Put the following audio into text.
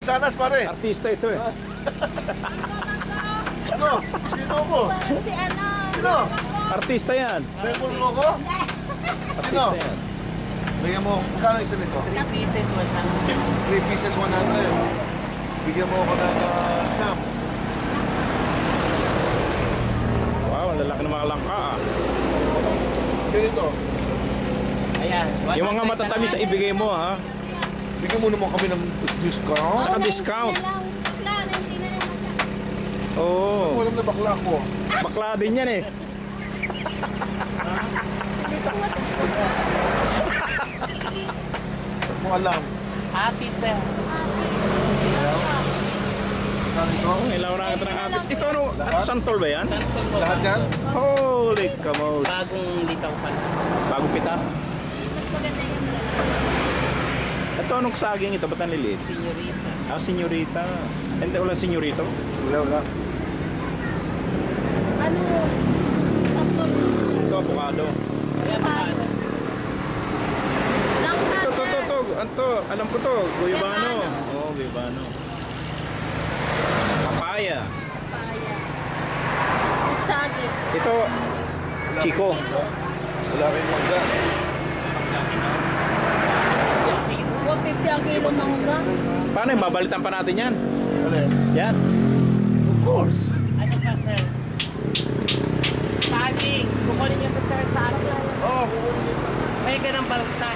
Sanas pare. Artista ito eh. Ano? Sino ko? Si ano? Sino? Artista yan. Lemon mo ko? Sino? Artista yan. Bigyan mo, magkano isa nito? 3 pieces, 100. 3 pieces, 100. Bigyan mo ako ng siyam. Wow, ang lalaki ng mga langka ah. Ganito. Ayan. Yung mga matatamis sa ibigay mo ha. Bigyan mo naman kami ng discount. Naka-discount. Oo. Walang na bakla ko. Bakla din yan eh. Huwag mo alam. Ate sir. Saan ito? Oh, ilaw na ito ng atis. Ito ano? Santol ba yan? Lahat yan? Holy cow. Bagong litaw pa. Bagong pitas. Ito anong saging ito? Ba't ang liliit? Senyorita. Ah, senyorita. Hindi, wala senyorito. Wala, wala. Ano? Ito, avocado. Ayan, mahal. Ito. Ito, alam ko to. Guyabano. Oo, oh, guyabano. Papaya. Sagi. Ito, Chico. Wala rin mangga. 150 ang kilo mangga. Paano yung babalitan pa natin yan? Alin? Yan. Of course. Ano pa sir? Saging. Kukunin niyo to sir, saging. Oo, kukunin. May ganang balta.